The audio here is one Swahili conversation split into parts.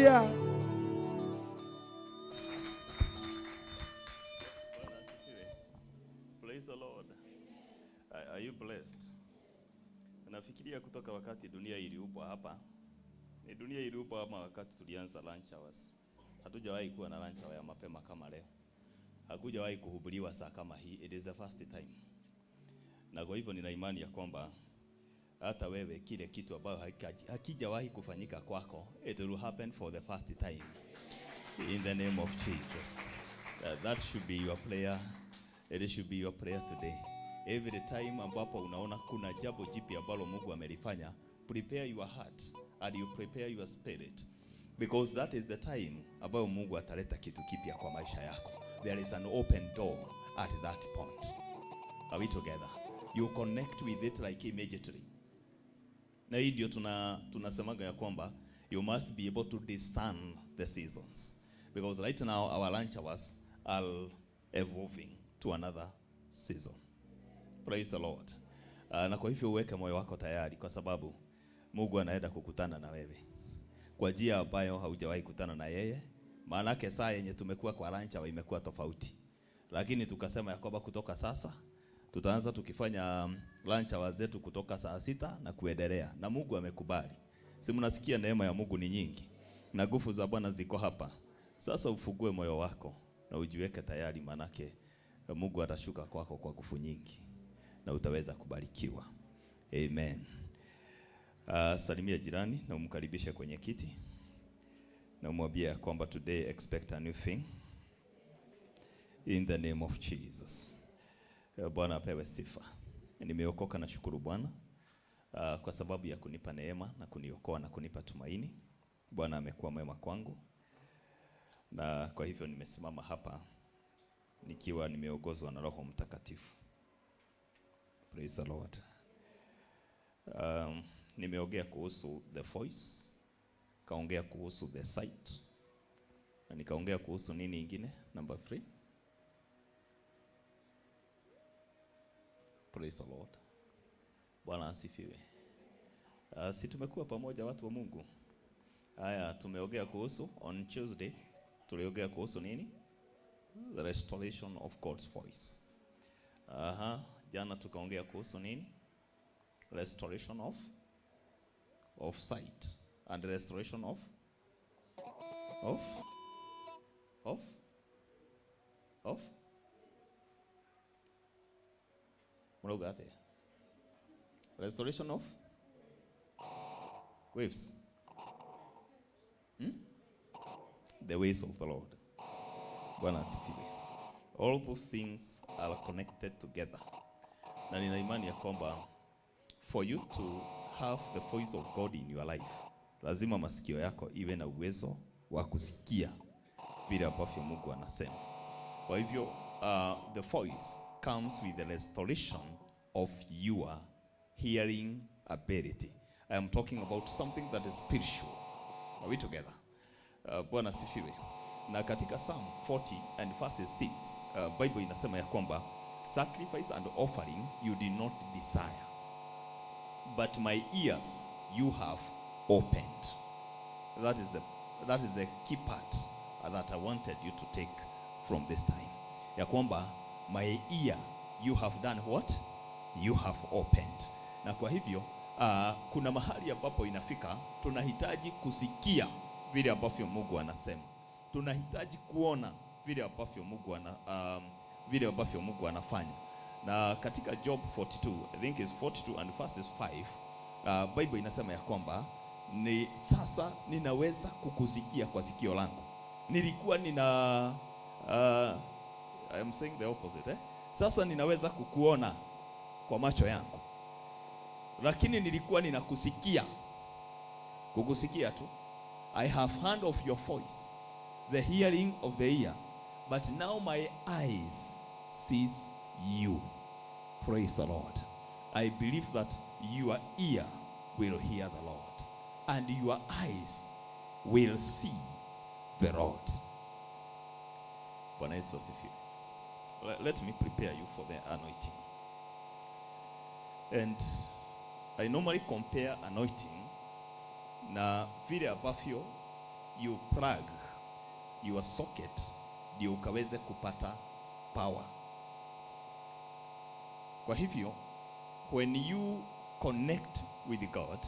Praise the Lord. Are you blessed? Nafikiria kutoka wakati dunia iliumbwa hapa. Ni dunia iliumbwa hapa wakati tulianza lunch hours. Hatujawahi kuwa na lunch hour ya mapema kama leo. Hakujawahi kuhubiriwa saa kama hii. It is the first time. Na kwa hivyo nina imani ya kwamba hata wewe kile kitu ambacho hakijawahi kufanyika kwako, it will happen for the first time. In the name of Jesus. That should be your prayer. It should be your prayer today. Every time ambapo unaona kuna jambo jipya ambalo Mungu amelifanya, prepare your heart and you prepare your spirit, because that is the time ambapo Mungu ataleta kitu kipya kwa maisha yako. There is an open door at that point. Are we together? You connect with it like immediately. Na hii ndio tunasemaga ya kwamba you must be able to discern the seasons, because right now our lunch hours are evolving to another season. Praise the Lord. Na kwa hivyo uweke moyo wako tayari, kwa sababu Mungu anaenda kukutana na wewe kwa njia ambayo haujawahi kutana na yeye. Maana yake saa yenye tumekuwa kwa lunch hour imekuwa tofauti. Lakini tukasema ya kwamba kutoka sasa tutaanza tukifanya lunch hour zetu kutoka saa 6 na kuendelea. Na Mungu amekubali. Si mnasikia neema ya Mungu ni nyingi na nguvu za Bwana ziko hapa. Sasa ufungue moyo wako na ujiweke tayari, manake Mungu atashuka kwako kwa nguvu nyingi na utaweza kubarikiwa. Amen. Salimia jirani na umkaribishe kwenye kiti na umwambie kwamba today expect a new thing in the name of Jesus. Bwana apewe sifa. Nimeokoka na shukuru Bwana kwa sababu ya kunipa neema na kuniokoa na kunipa tumaini. Bwana amekuwa mwema kwangu, na kwa hivyo nimesimama hapa nikiwa nimeongozwa na Roho Mtakatifu. Praise the Lord. Nimeongea kuhusu the voice, kaongea kuhusu the sight, na nikaongea kuhusu nini ingine? Number 3. Praise the Lord. Bwana asifiwe. Si tumekuwa pamoja watu wa Mungu? Haya, tumeongea kuhusu on Tuesday, tuliongea kuhusu nini? The restoration of God's voice. Jana tukaongea kuhusu nini? Restoration of sight and restoration of Mrogate. Restoration of waves. The ways of the Lord. Bwana asifiwe. All those things are connected together. Na nina imani ya kwamba for you to have the voice of God in your life, lazima masikio yako iwe na uwezo wa kusikia vile ambavyo Mungu anasema. Kwa hivyo the voice comes with the restoration of your hearing ability. I am talking about something that is spiritual. Are we together? Bwana asifiwe. Na katika Psalm 40 and verses 6, Bible inasema ya kwamba sacrifice and offering you did not desire, but my ears you have opened. That is a key part that I wanted you to take from this time. Ya kwamba my ear you have done what? You have opened. Na kwa hivyo kuna mahali ambapo inafika tunahitaji kusikia vile ambavyo Mungu anasema. Tunahitaji kuona vile ambavyo Mungu anafanya. Na katika Job 42, I think it's 42 and verses 5, Bible inasema ya kwamba sasa ninaweza kukusikia kwa sikio langu. Nilikuwa I am saying the opposite, Sasa ninaweza kukuona kwa macho yangu, lakini nilikuwa ninakusikia. Kukusikia tu. I have heard of your voice, the hearing of the ear, but now my eyes sees you. Praise the Lord. I believe that your ear will hear the Lord and your eyes will see the Lord. Bwana Yesu asifiwe. Let me prepare you for the anointing. And I normally compare anointing na vile ambavyo you plug your socket ndio ukaweze kupata power. Kwa hivyo, when you connect with God,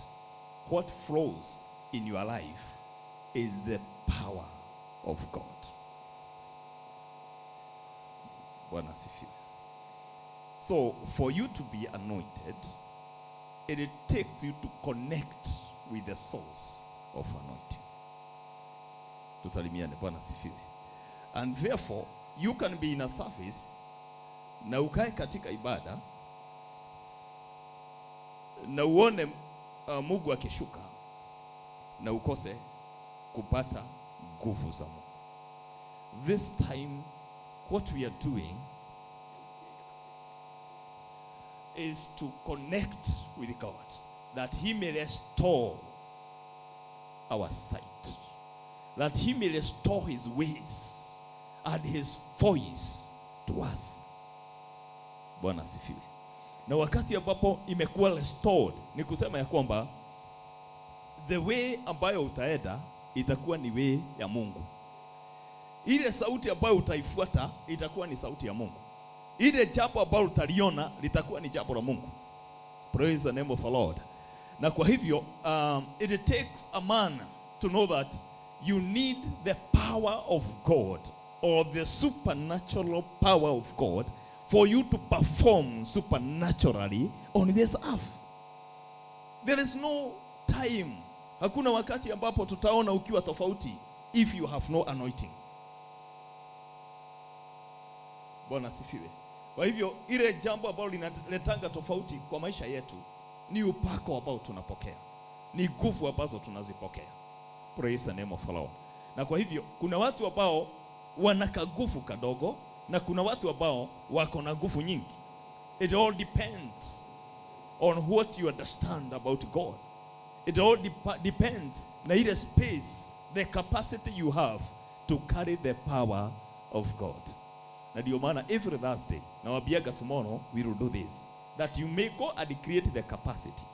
what flows in your life is the power of God. Bwana asifiwe. So, for you to be anointed, it takes you to connect with the source of anointing. Tusalimiane, Bwana asifiwe. And therefore, you can be in a service na ukae katika ibada na uone Mungu akishuka na ukose kupata nguvu za Mungu. This time what we are doing is to connect with God, that he may restore our sight, that he may restore his ways and his voice to us. Bwana asifiwe. Na wakati ambapo imekuwa restored, ni kusema ya kwamba the way ambayo utaenda itakuwa ni way ya Mungu. Ile sauti ambayo utaifuata itakuwa ni sauti ya Mungu. Ile jambo ambalo utaliona litakuwa ni jambo la Mungu. Praise the name of the Lord. Na kwa hivyo it takes a man to know that you need the power of God, or the supernatural power of God, for you to perform supernaturally on this earth. There is no time, hakuna wakati ambapo tutaona ukiwa tofauti if you have no anointing. Bwana asifiwe. Kwa hivyo ile jambo ambalo linaletanga tofauti kwa maisha yetu ni upako ambao tunapokea, ni nguvu ambazo tunazipokea. Praise the name of the Lord. Na kwa hivyo kuna watu ambao wana kagufu kadogo na kuna watu ambao wako na nguvu nyingi. It all depends on what you understand about God. It all depends na ile space, the capacity you have to carry the power of God. Na ndio maana every Thursday na wabiaga tomorrow we will do this, that you may go and create the capacity,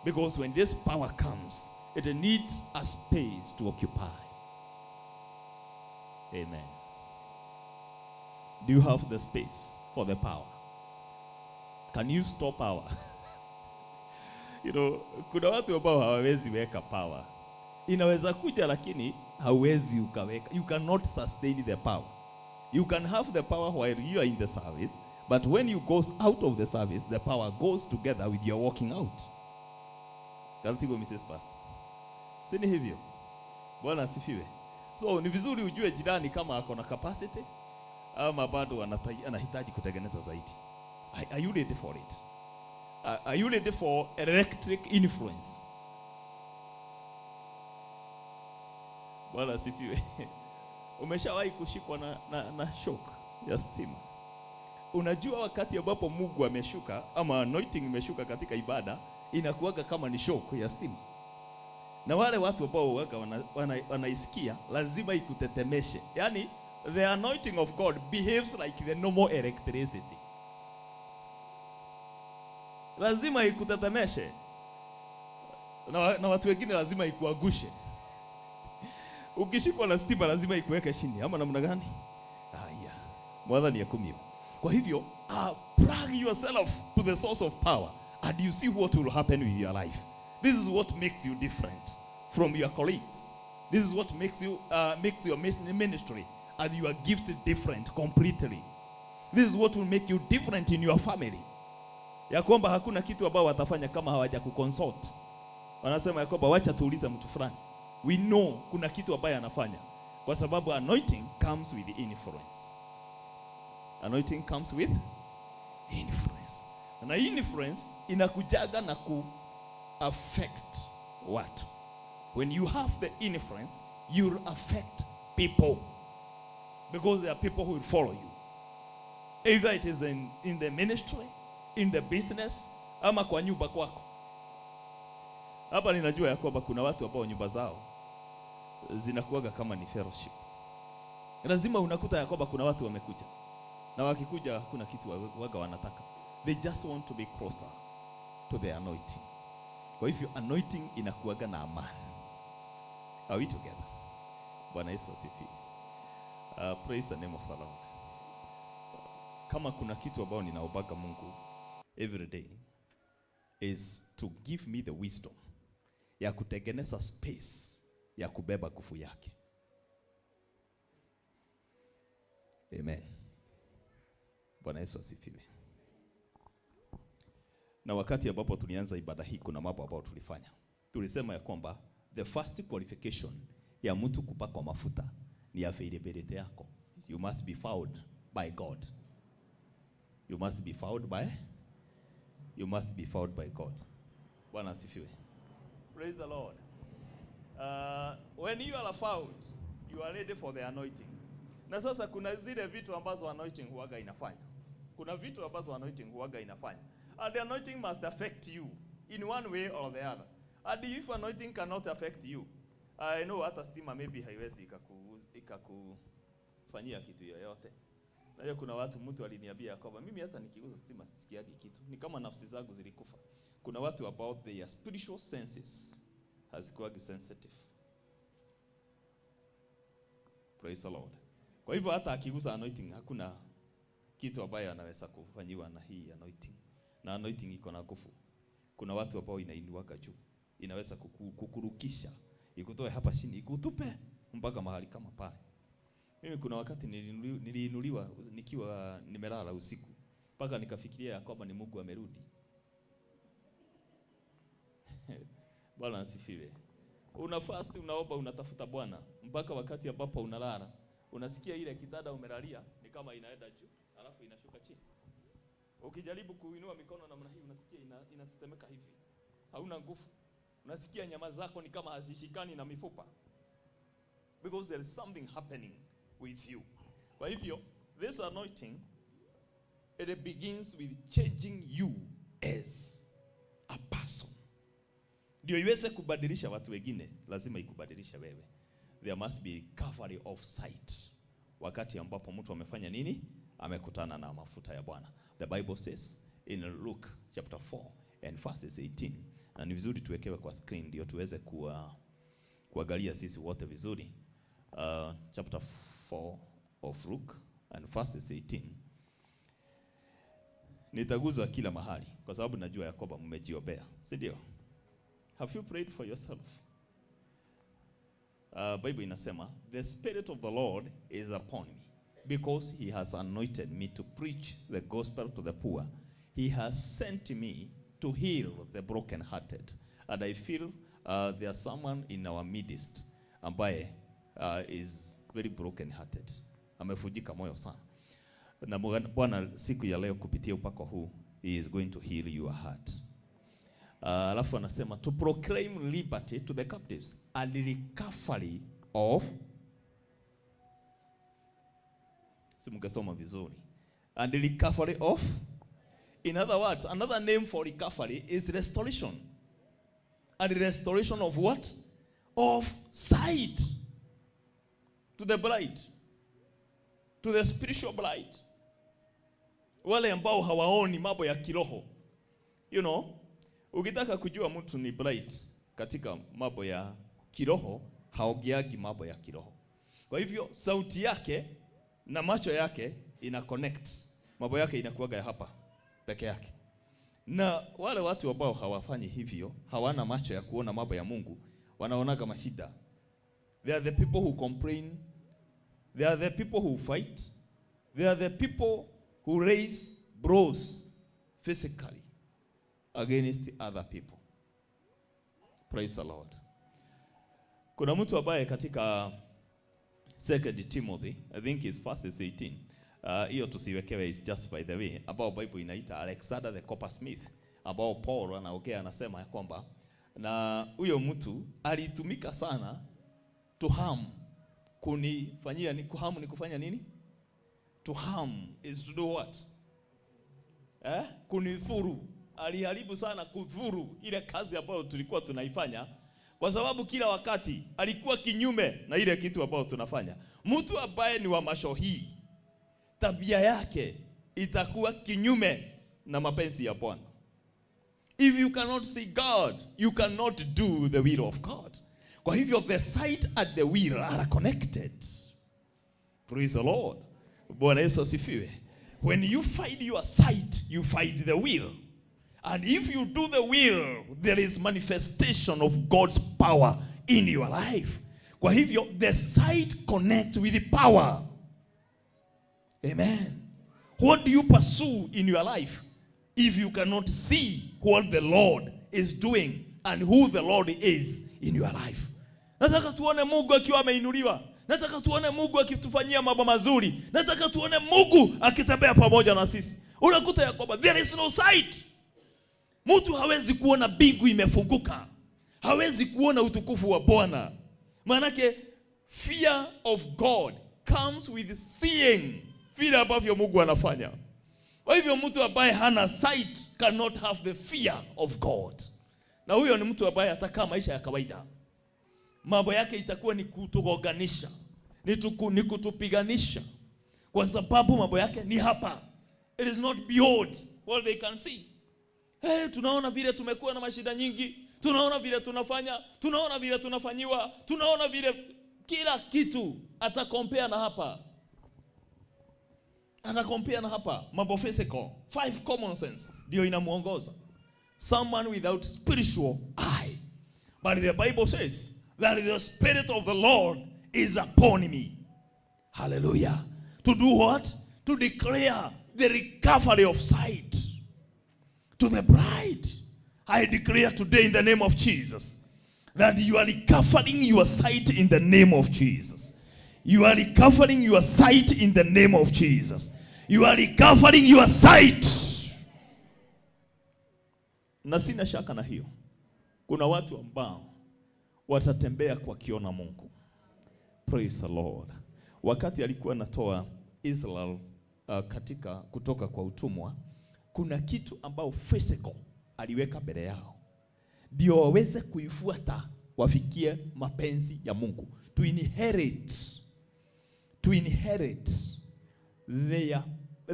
because when this power comes it needs a space to occupy. Amen. Do you have the space for the power? Can you store power? You know, kuna watu ambao hawawezi weka power. Inaweza kuja lakini hauwezi ukaweka. You cannot sustain the power. You can have the power while you are in the service, but when you go out of the service, the power goes together with your walking out. Kalitigo Mrs. Pastor. Sini hivyo. Bwana asifiwe. So ni vizuri ujue jirani kama ako na capacity ama bado anahitaji kutengeneza zaidi. Are you ready for it? Are you ready for electric influence? Bwana asifiwe. Umeshawahi kushikwa na shock ya stima? Unajua wakati ambapo Mungu ameshuka ama anointing imeshuka katika ibada, inakuwaga kama ni shock ya stima. Na wale watu ambao wanaisikia lazima ikutetemeshe. Yani the anointing of God behaves like the normal electricity. Lazima ikutetemeshe. Na watu wengine lazima ikuagushe. Ukishikwa na stima lazima ikuweke chini. Ama namna gani? Haya. Mwadhani ya kumio. Kwa hivyo, plug yourself to the source of power and you see what will happen with your life. This is what makes you different from your colleagues. This is what makes your ministry and your gift different completely. This is what will make you different in your family. Ya kwamba hakuna kitu ambao watafanya kama hawaja kuconsult. Wanasema ya kwamba wacha tuulize mtu fulani. We know kuna kitu ambaye anafanya, kwa sababu anointing comes with influence. Anointing comes with influence. Na influence inakujaga na affect watu. When you have the influence, you'll affect people, because there are people who will follow you. Either it is in the ministry, in the business, ama kwa nyumba kwako. Hapa ninajua ya kwamba kuna watu ambao nyumba zao zinakuwaga kama ni fellowship. Lazima unakuta ya kwamba kuna watu wamekuja, na wakikuja kuna kitu waga wanataka. They just want to be closer to the anointing. Kwa hivyo anointing inakuwaga na amani. Are we together? Bwana Yesu asifiwe. Praise the name of the Lord. Kama kuna kitu ambao ninaombaga Mungu every day is to give me the wisdom ya kutengeneza space ya kubeba nguvu yake. Amen. Bwana Yesu asifiwe. Na wakati ambapo tulianza ibada hii kuna mambo ambayo tulifanya. Tulisema ya kwamba the first qualification ya mtu kupakwa mafuta ni availability yako. You must be found by God. You must be found by God. Bwana asifiwe. Praise the Lord. When you are found, you are ready for the anointing. Na sasa kuna zile vitu ambazo anointing huaga inafanya. Kuna vitu ambazo anointing huaga inafanya. And the anointing must affect you in one way or the other. And if anointing cannot affect you, I know hata stima maybe haiwezi ikakufanyia kitu yoyote. Na hiyo kuna mtu aliniambia kwamba mimi hata nikiguza stima sisikiagi kitu. Ni kama nafsi zangu zilikufa. Kuna watu about their spiritual senses hazikuwagi sensitive. Praise the Lord. Kwa hivyo hata akiguza anointing hakuna kitu ambayo anaweza kufanyiwa na hii anointing. Na anointing iko na nguvu. Kuna watu ambao inainuaka juu. Inaweza kukurukisha. Ikutoe hapa chini, ikutupe mpaka mahali kama pale. Mimi kuna wakati niliinuliwa nikiwa nimelala usiku. Mpaka nikafikiria kwamba ni Mungu amerudi. Bwana asifiwe. Una fast, unaomba, unatafuta Bwana mpaka wakati ambapo unalala. Unasikia ile kitanda umelalia ni kama inaenda juu, alafu inashuka chini. Ukijaribu kuinua mikono namna hii unasikia inatetemeka hivi. Hauna nguvu. Unasikia nyama zako ni kama hazishikani na mifupa. Because there is something happening with you. Kwa hivyo, this anointing, it begins with changing you as a person. Ndio iweze kubadilisha watu wengine, lazima ikubadilisha wewe. There must be recovery of sight. Wakati ambapo mtu amefanya nini? Amekutana na mafuta ya Bwana. The Bible says in Luke chapter 4 and verses 18. Na ni vizuri tuwekewe kwa screen ndio tuweze kuangalia sisi wote vizuri. Chapter 4 of Luke and verses 18. Nitaguza kila mahali kwa sababu najua Yakoba mmejiombea, si ndio? Have you prayed for yourself? Bible inasema, the Spirit of the Lord is upon me, because he has anointed me to preach the gospel to the poor. He has sent me to heal the brokenhearted. And I feel there's someone in our midst ambaye is very brokenhearted. Amefujika moyo sana. Na Bwana siku ya leo kupitia upako huu, he is going to heal your heart. Alafu anasema to proclaim liberty to the captives and recovery of, simukesoma vizuri, and recovery of, in other words, another name for recovery is restoration. And restoration of what? Of sight to the bride, to the spiritual bride. Wale ambao hawaoni mambo ya kiroho. You know, ukitaka kujua mtu ni bride katika mambo ya kiroho, haogeagi mambo ya kiroho. Kwa hivyo sauti yake na macho yake ina connect. Mambo yake inakuwaga hapa peke yake. Na wale watu ambao hawafanyi hivyo, hawana macho ya kuona mambo ya Mungu, wanaonaga mashida. They are the people who complain. They are the people who fight. They are the people who raise bros physically against other people. Praise the Lord. Kuna mtu ambaye katika 2 Timothy, I think is verses 18. Hiyo tusiwekewe, is just by the way, ambao Bible inaita Alexander the coppersmith, ambao Paul anaongea anasema ya kwamba na huyo mtu alitumika sana to harm, kunifanyia ni kuhamu, ni kufanya nini? To harm is to do what? Kunidhuru. Aliharibu sana kudhuru ile kazi ambayo tulikuwa tunaifanya, kwa sababu kila wakati alikuwa kinyume na ile kitu ambayo tunafanya. Mtu ambaye ni wa masho hii, tabia yake itakuwa kinyume na mapenzi ya Bwana. If you cannot see God, you cannot do the will of God. Kwa hivyo the sight and the will are connected. Praise the Lord. Bwana Yesu asifiwe. When you find your sight, you find the will. And if you do the will, there is manifestation of God's power in your life. Kwa hivyo the sight connects with the power. Amen. What do you pursue in your life if you cannot see what the Lord is doing and who the Lord is in your life? Nataka tuone Mungu akiwa ameinuliwa. Nataka tuone Mungu akitufanyia mambo mazuri. Nataka tuone Mungu akitembea pamoja na sisi. Unakuta ya kwamba there is no sight. Mtu hawezi kuona bingu imefunguka. Hawezi kuona utukufu wa Bwana. Maanake fear of God comes with seeing vile ambavyo Mungu anafanya. Kwa hivyo mtu ambaye hana sight cannot have the fear of God. Na huyo ni mtu ambaye atakaa maisha ya kawaida. Mambo yake itakuwa ni kutugoganisha, ni kutupiganisha, kwa sababu mambo yake ni hapa. It is not beyond what they can see. Tunaona vile tumekuwa na mashida nyingi, tunaona vile tunafanya, tunaona vile tunafanyiwa, tunaona vile kila kitu. Atakompea na hapa, atakompea na hapa. Mambo physical, 5 common sense ndio inamuongoza. Someone without spiritual eye. But the Bible says that the Spirit of the Lord is upon me. Hallelujah. To do what? To declare the recovery of sight to the bride. I declare today in the name of Jesus that you are recovering your sight in the name of Jesus. You are recovering your sight in the name of Jesus. You are recovering your sight. Na sina shaka na hiyo. Kuna watu ambao watatembea kwa kiona Mungu. Praise the Lord. Wakati alikuwa anatoa Israel katika kutoka kwa utumwa, kuna kitu ambao physical aliweka mbele yao ndio waweze kuifuata, wafikie mapenzi ya Mungu. To inherit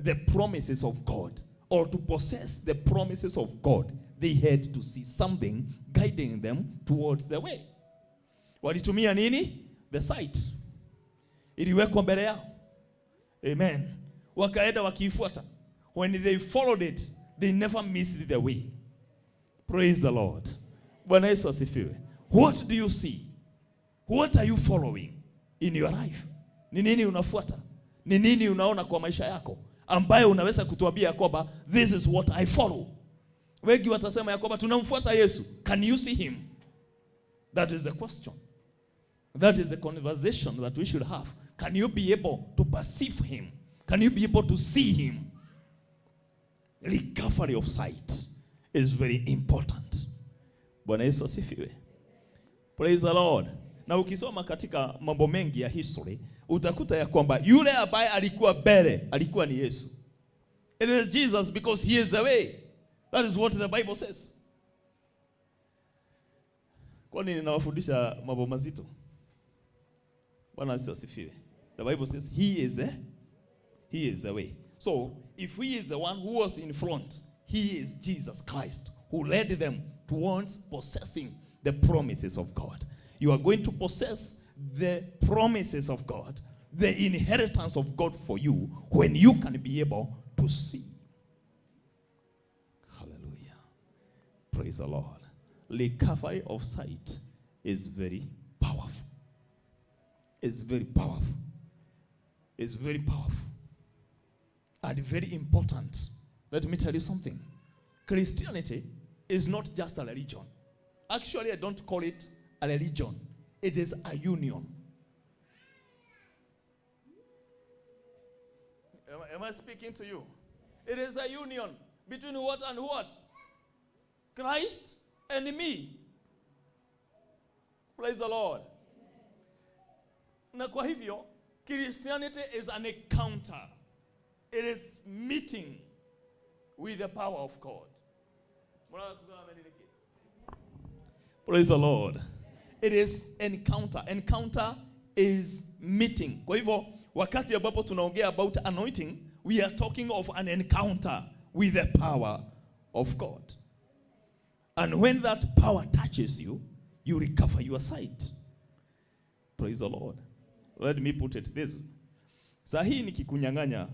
the promises of God, or to possess the promises of God, they had to see something guiding them towards the way. Walitumia nini? The sight. Iliwekwa mbele yao. Amen. Wakaenda wakiifuata. When they followed it, they never missed the way. Praise the Lord. Bwana Yesu asifiwe. What do you see? What are you following in your life? Ni nini unafuata? Ni nini unaona kwa maisha yako ambayo unaweza kutuambia kwamba this is what I follow? Wengi watasema ya kwamba tunamfuata Yesu. Can you see him? That is the question. That is the conversation that we should have. Can you be able to perceive him? Can you be able to see him? Recovery of sight is very important. Bwana Yesu asifiwe. Praise the Lord. Na ukisoma katika mambo mengi ya history, utakuta ya kwamba yule ambaye alikuwa mbele alikuwa ni Yesu. It is Jesus because he is the way. That is what the Bible says. Kwa nini ninawafundisha mambo mazito? Bwana Yesu asifiwe. The Bible says he is the way. So, if he is the one who was in front, he is Jesus Christ who led them towards possessing the promises of God. You are going to possess the promises of God, the inheritance of God for you, when you can be able to see. Hallelujah. Praise the Lord. Recovery of sight is very powerful. It's very powerful. It's very powerful. And very important. Let me tell you something. Christianity is not just a religion. Actually, I don't call it a religion. It is a union. Am I speaking to you? It is a union between what and what? Christ and me. Praise the Lord. Na kwa hivyo, Christianity is an encounter. It is meeting with the power of God. Praise the Lord. It is encounter. Encounter is meeting. Kwa hivyo, wakati ambapo tunaongea about anointing, we are talking of an encounter with the power of God. And when that power touches you, you recover your sight. Praise the Lord. Let me put it this way. Saa hii nikikunyang'anya,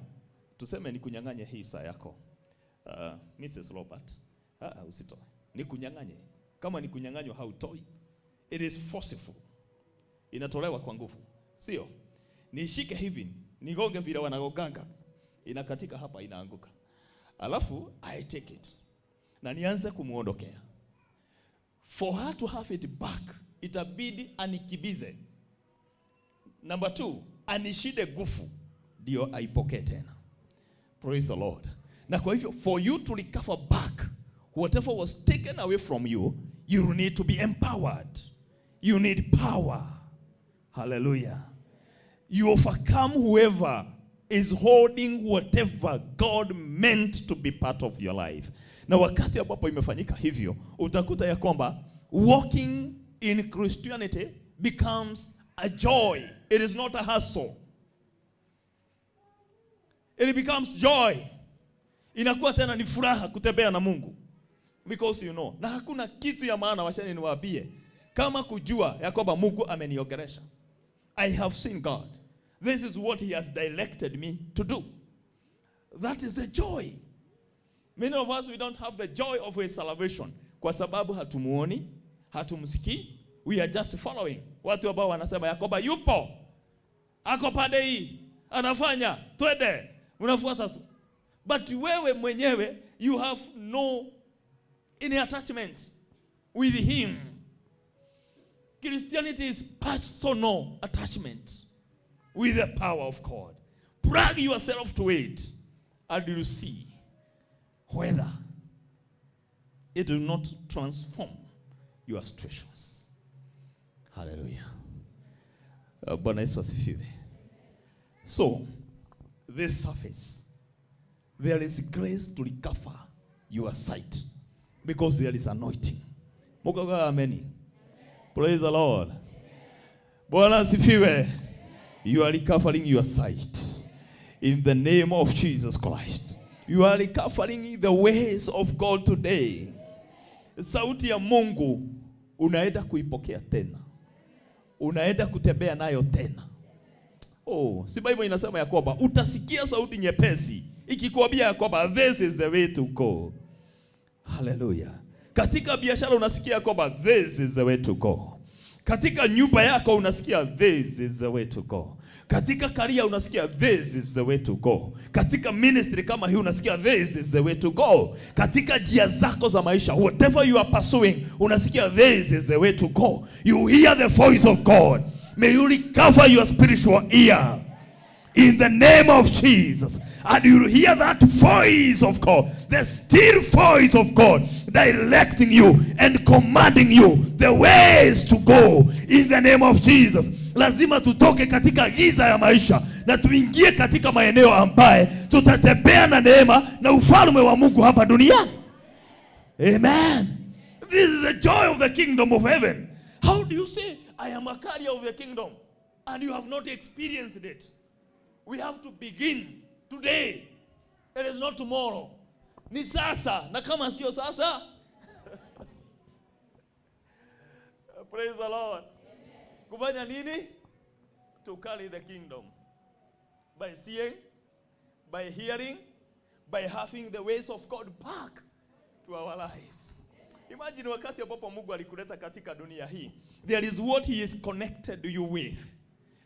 tuseme nikunyang'anye hii saa yako. Mrs. Robert, usitoe. Nikunyang'anye. Kama nikunyang'anywa hautoi. It is forceful. Inatolewa kwa nguvu. Sio? Nishike hivi, nigonge vile wanagonganga. Inakatika hapa, inaanguka. Alafu I take it. Na nianze kumuondokea. For her to have it back, itabidi anikibize. Number 2, anishide gufu ndio aipokee tena. Praise the Lord. Na kwa hivyo, for you to recover back whatever was taken away from you, you need to be empowered. You need power. Hallelujah. You overcome whoever is holding whatever God meant to be part of your life. Na wakati ambapo imefanyika hivyo, utakuta ya kwamba walking in Christianity becomes a joy. It is not a hassle. It becomes joy. Inakuwa tena ni furaha kutembea na Mungu. Because you know, na hakuna kitu ya maana washani niwaambie kama kujua ya kwamba Mungu ameniongelesha. I have seen God. This is what he has directed me to do. That is the joy. Many of us, we don't have the joy of his salvation. Kwa sababu hatumuoni, hatumsikii. We are just following. Watu ambao wanasema Yakoba yupo. Ako pande hii. Anafanya. Twende. Unafuata tu. But wewe mwenyewe, you have no any attachment with him. Christianity is personal attachment with the power of God. Plug yourself to it and you'll see whether it will not transform your situations. Hallelujah. Bwana Yesu asifiwe. So, this surface, there is grace to recover your sight because there is anointing. Mukaga ameni. Praise the Lord. Bwana asifiwe. You are recovering your sight in the name of Jesus Christ. You are recovering the ways of God today. Sauti ya Mungu unaenda kuipokea tena. Unaenda kutembea nayo tena. Si Bible inasema ya kwamba utasikia sauti nyepesi ikikwambia ya kwamba this is the way to go. Hallelujah. Katika biashara unasikia kwamba this is the way to go. Katika nyumba yako unasikia this is the way to go. Katika career unasikia this is the way to go. Katika ministry kama hii unasikia this is the way to go. Katika njia zako za maisha, whatever you are pursuing, unasikia this is the way to go. You hear the voice of God. May you recover your spiritual ear in the name of Jesus. And you will hear that voice of God, the still voice of God, directing you and commanding you the ways to go in the name of Jesus. Lazima tutoke katika giza ya maisha na tuingie katika maeneo ambaye tutatembea na neema na ufalme wa Mungu hapa duniani. Amen. This is the joy of the kingdom of heaven. How do you say, I am a carrier of the kingdom, and you have not experienced it? We have to begin today. It is not tomorrow. Ni sasa. Na kama sio sasa. Praise the Lord. Kufanya nini? To carry the kingdom. By seeing, by hearing, by having the ways of God back to our lives. Imagine wakati ambapo Mungu alikuleta katika dunia hii. There is what he is connected you with.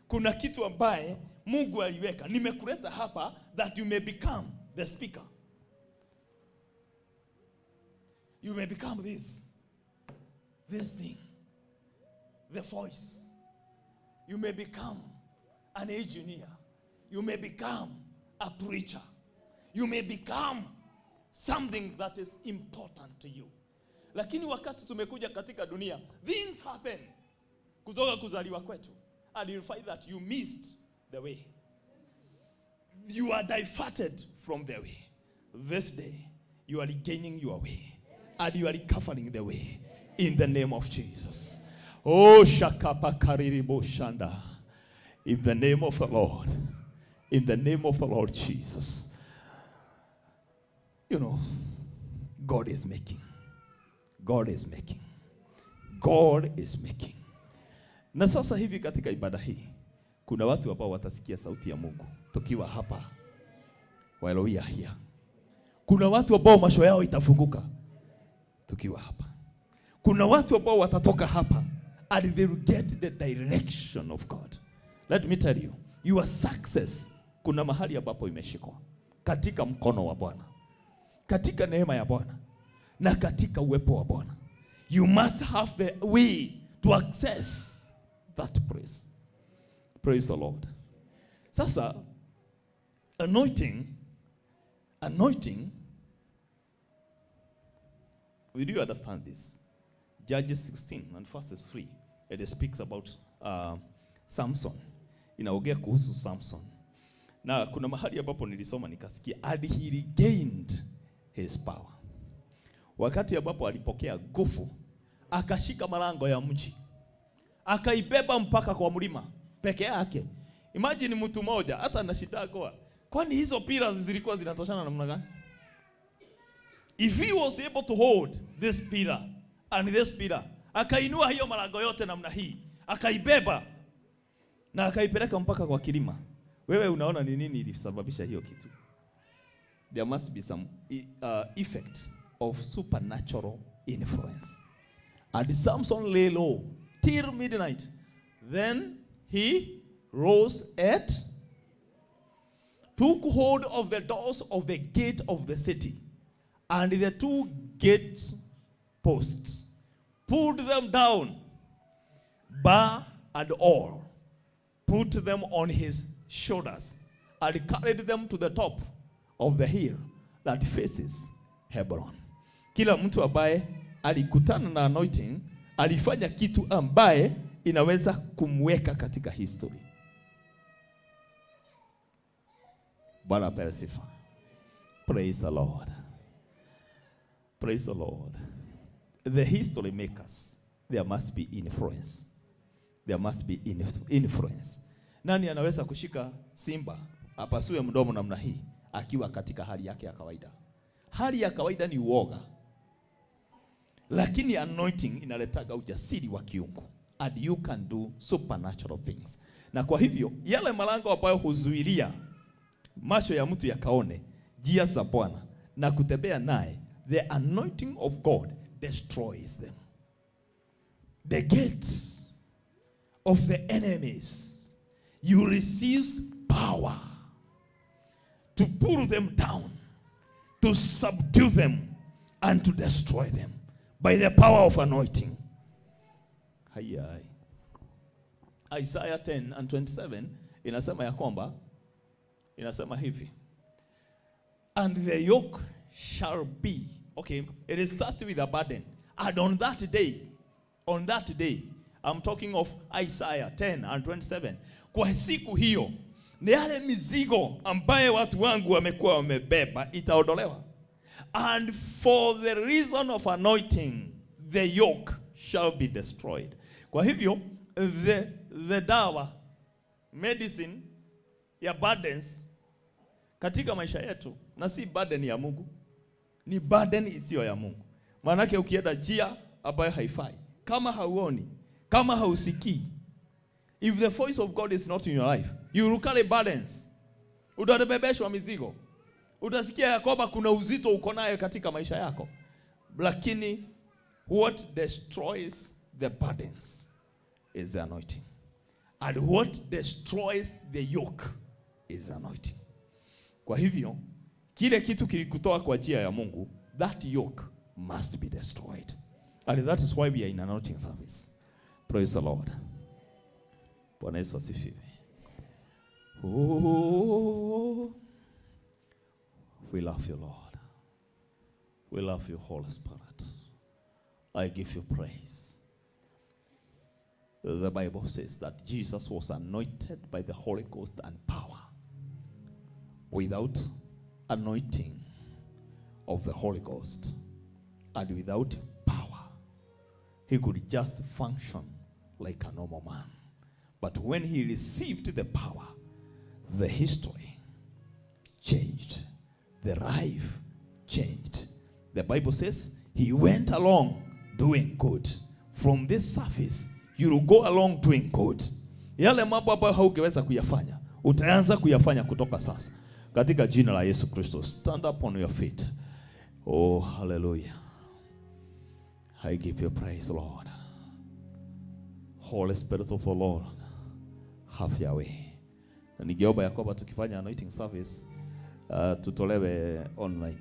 Kuna kitu ambaye Mungu aliweka. Nimekuleta hapa that you may become the speaker. You may become this thing, the voice. You may become an engineer. You may become a preacher. You may become something that is important to you. Lakini wakati tumekuja katika dunia, things happen kutoka kuzaliwa kwetu. And you'll find that you missed the way. You are diverted from the way. This day, you are regaining your way. And you are recovering the way. In the name of Jesus. Oh, Shakapa Kariribo Shanda. In the name of the Lord. In the name of the Lord Jesus. You know, God is making. God is making. God is making. Na sasa hivi katika ibada hii kuna watu ambao watasikia sauti ya Mungu tukiwa hapa. While we are here. Kuna watu ambao macho yao itafunguka tukiwa hapa. Kuna watu ambao watatoka hapa and they will get the direction of God. Let me tell you, your success kuna mahali ambapo imeshikwa katika mkono wa Bwana, katika neema ya Bwana na katika uwepo wa Bwana. You must have the way to access that praise. Praise the Lord. Sasa anointing, will you understand this? Judges 16 and verses 3, it speaks about Samson. Inaongea kuhusu Samson. Na kuna mahali ambapo nilisoma nikasikia, and he regained his power. Wakati ambapo alipokea nguvu, akashika malango ya mji, akaibeba mpaka kwa mlima peke yake. Imagine mtu mmoja hata anashida kwa. Kwani hizo pillars zilikuwa zinatoshana namna gani? If he was able to hold this pillar and this pillar, akainua hiyo malango yote namna hii, akaibeba na akaipeleka mpaka kwa kilima. Wewe unaona ni nini ilisababisha hiyo kitu? There must be some effect of supernatural influence. And Samson lay low till midnight. Then he rose took hold of the doors of the gate of the city and the 2 gate posts, pulled them down, bar and all, put them on his shoulders, and carried them to the top of the hill that faces Hebron. Kila mtu ambaye alikutana na anointing alifanya kitu ambaye inaweza kumweka katika history. Bwana apewe sifa. Praise the Lord. Praise the Lord. The history makers, there must be influence. There must be influence. Nani anaweza kushika simba apasue mdomo namna hii akiwa katika hali yake ya kawaida? Hali ya kawaida ni uoga. Lakini anointing inaletaga ujasiri wa kiungu. And you can do supernatural things. Na kwa hivyo yale malango ambayo huzuilia macho ya mtu yakaone njia za Bwana na kutembea naye, the anointing of God destroys them. The gates of the enemies, you receive power to pull them down, to subdue them and to destroy them by the power of anointing. Isaiah 10 and 27 inasema ya kwamba, inasema hivi, and the yoke shall be, okay, it is started with a burden, and on that day, I'm talking of Isaiah 10 and 27, kwa siku hiyo ni yale mizigo ambaye watu wangu wamekuwa wamebeba itaondolewa. And for the reason of anointing, the yoke shall be destroyed. Kwa hivyo, the dawa, medicine ya burdens katika maisha yetu, na si burden ya Mungu, ni burden isiyo ya Mungu. Maanake ukienda njia ambayo haifai, kama hauoni, kama hausikii, if the voice of God is not in your life, you will carry burdens. Utabebeshwa mizigo. Utasikia ya kwamba kuna uzito uko nayo katika maisha yako. Lakini what destroys the burdens is the anointing. And what destroys the yoke is the anointing. Kwa hivyo, kile kitu kilikutoa kwa njia ya Mungu, that yoke must be destroyed. And that is why we are in anointing service. Praise the Lord. Bwana Yesu asifiwe. Oh, we love you, Lord. We love you, Holy Spirit. I give you praise. The Bible says that Jesus was anointed by the Holy Ghost and power. Without anointing of the Holy Ghost and without power, he could just function like a normal man. But when he received the power, the history changed. The life changed. The Bible says he went along doing good. From this service, you will go along doing good. Yale mambo ambayo haungeweza kuyafanya, utaanza kuyafanya kutoka sasa, katika jina la Yesu Kristo. Stand up on your feet. Oh, hallelujah. I give you praise, Lord. Holy Spirit of the Lord, have your way. Na ningeomba ya kwamba tukifanya anointing service tutolewe online.